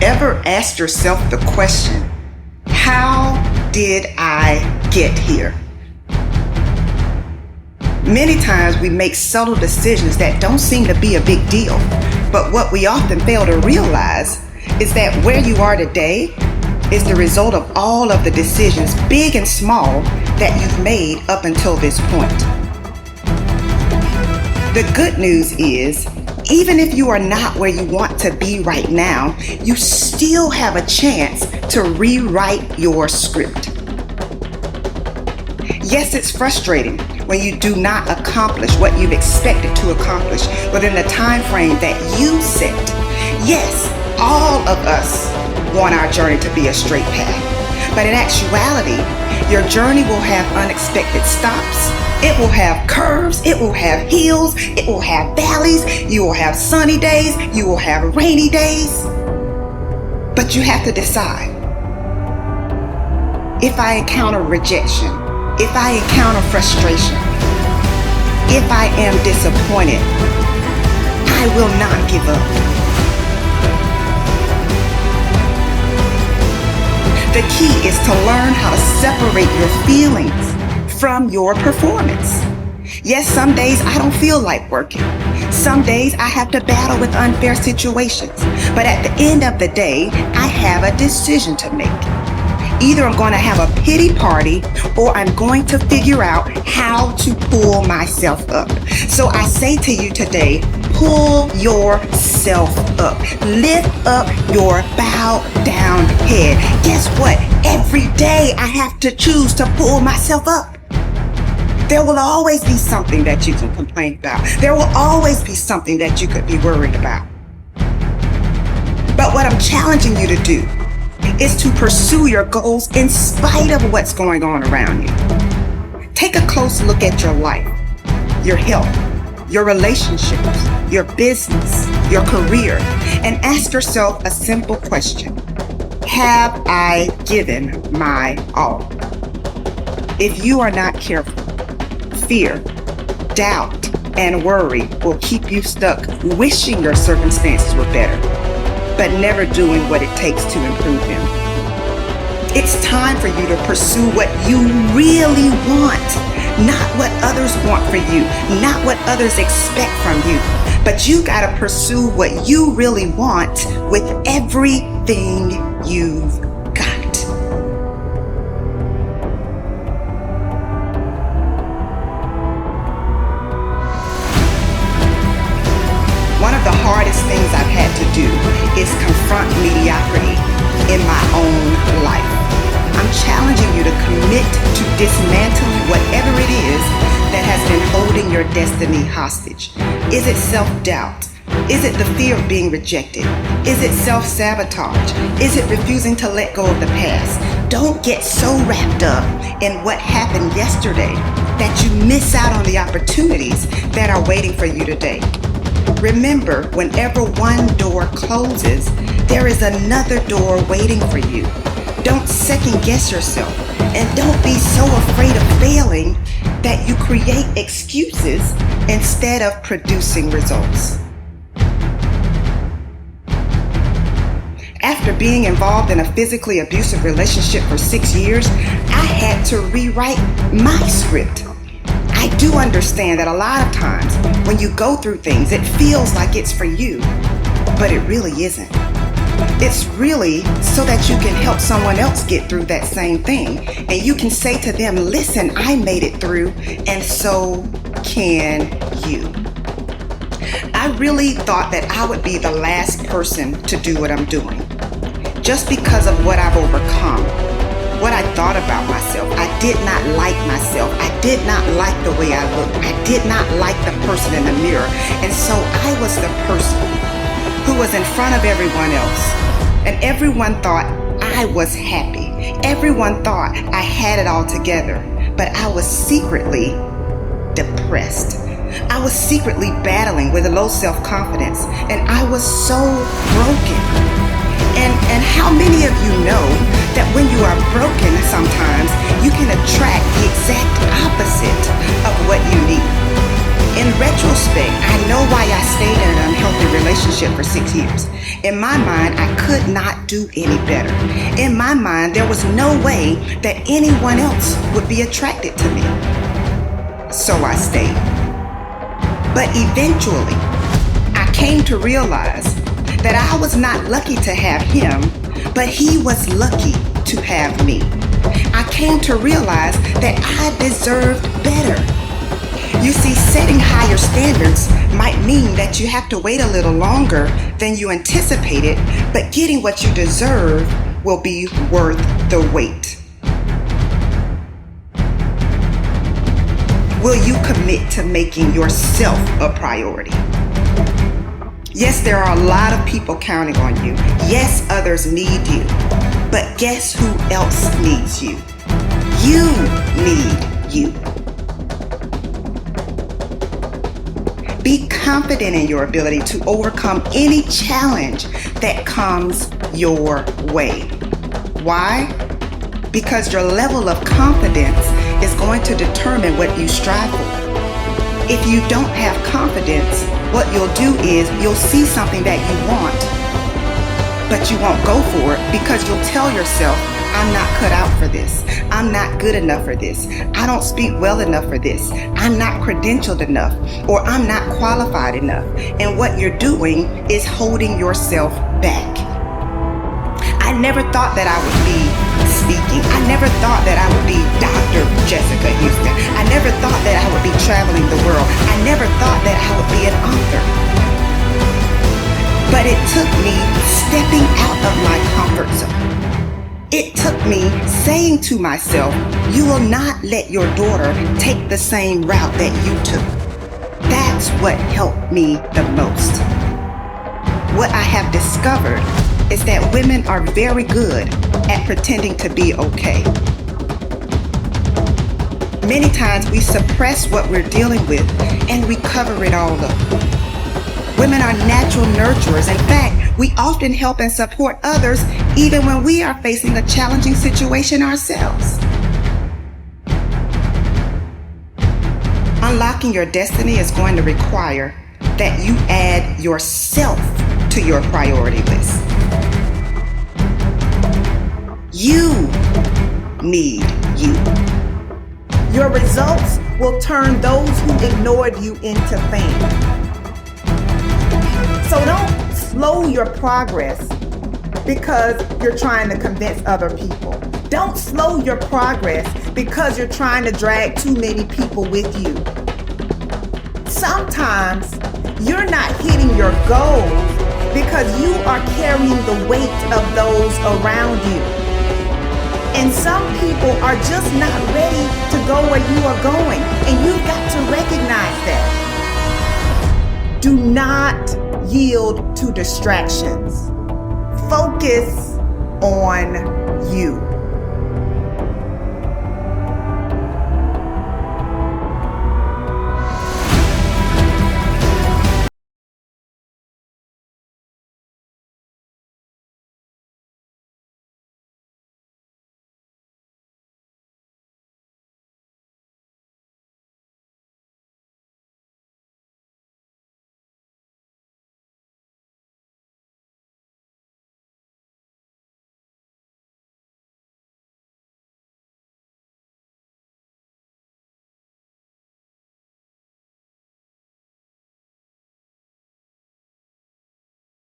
Ever asked yourself the question, how did I get here? Many times we make subtle decisions that don't seem to be a big deal, but what we often fail to realize is that where you are today is the result of all of the decisions, big and small, that you've made up until this point. The good news is, even if you are not where you want to be right now, you still have a chance to rewrite your script. Yes, it's frustrating when you do not accomplish what you've expected to accomplish within the time frame that you set. Yes, all of us want our journey to be a straight path, but in actuality, your journey will have unexpected stops. It will have curves, it will have hills, it will have valleys, you will have sunny days, you will have rainy days. But you have to decide. If I encounter rejection, if I encounter frustration, if I am disappointed, I will not give up. The key is to learn how to separate your feelings from your performance. Yes, some days I don't feel like working. Some days I have to battle with unfair situations. But at the end of the day, I have a decision to make. Either I'm going to have a pity party or I'm going to figure out how to pull myself up. So I say to you today, pull yourself up. Lift up your bowed down head. Guess what? Every day I have to choose to pull myself up. There will always be something that you can complain about. There will always be something that you could be worried about. But what I'm challenging you to do is to pursue your goals in spite of what's going on around you. Take a close look at your life, your health, your relationships, your business, your career, and ask yourself a simple question. Have I given my all? If you are not careful, fear, doubt, and worry will keep you stuck wishing your circumstances were better, but never doing what it takes to improve them. It's time for you to pursue what you really want, not what others want for you, not what others expect from you, but you gotta pursue what you really want with everything you've got. One of the hardest things I've had to do is confront mediocrity in my own life. I'm challenging you to commit to dismantling whatever it is that has been holding your destiny hostage. Is it self-doubt? Is it the fear of being rejected? Is it self-sabotage? Is it refusing to let go of the past? Don't get so wrapped up in what happened yesterday that you miss out on the opportunities that are waiting for you today. Remember, whenever one door closes, there is another door waiting for you. Don't second guess yourself, and don't be so afraid of failing that you create excuses instead of producing results. After being involved in a physically abusive relationship for 6 years, I had to rewrite my script. I do understand that a lot of times when you go through things, it feels like it's for you, but it really isn't. It's really so that you can help someone else get through that same thing. And you can say to them, listen, I made it through, and so can you. I really thought that I would be the last person to do what I'm doing, just because of what I've overcome. What I thought about myself. I did not like myself. I did not like the way I looked. I did not like the person in the mirror. And so I was the person who was in front of everyone else. And everyone thought I was happy. Everyone thought I had it all together. But I was secretly depressed. I was secretly battling with low self-confidence. And I was so broken. And how many of you know that when you are broken sometimes, you can attract the exact opposite of what you need? In retrospect, I know why I stayed in an unhealthy relationship relationship for 6 years. In my mind, I could not do any better. In my mind, there was no way that anyone else would be attracted to me. So I stayed. But eventually, I came to realize that I was not lucky to have him, but he was lucky to have me. I came to realize that I deserved better. You see, setting higher standards might mean that you have to wait a little longer than you anticipated, but getting what you deserve will be worth the wait. Will you commit to making yourself a priority? Yes, there are a lot of people counting on you. Yes, others need you. But guess who else needs you? You need you. Be confident in your ability to overcome any challenge that comes your way. Why? Because your level of confidence is going to determine what you strive for. If you don't have confidence, what you'll do is you'll see something that you want, but you won't go for it because you'll tell yourself, I'm not cut out for this. I'm not good enough for this. I don't speak well enough for this. I'm not credentialed enough, or I'm not qualified enough. And what you're doing is holding yourself back. I never thought that I would be speaking. I never thought that I would be Dr. Jessica Houston. I never thought that I would be traveling the world. I never thought that I would be an author. But it took me stepping out of my comfort zone. It took me saying to myself, you will not let your daughter take the same route that you took. That's what helped me the most. What I have discovered is that women are very good at pretending to be okay. Many times we suppress what we're dealing with and we cover it all up. Women are natural nurturers. In fact, we often help and support others even when we are facing a challenging situation ourselves. Unlocking your destiny is going to require that you add yourself to your priority list. You need you. Your results will turn those who ignored you into fame. So don't slow your progress because you're trying to convince other people. Don't slow your progress because you're trying to drag too many people with you. Sometimes you're not hitting your goals because you are carrying the weight of those around you. And some people are just not ready to go where you are going, and you've got to recognize that. Do not yield to distractions. Focus on you.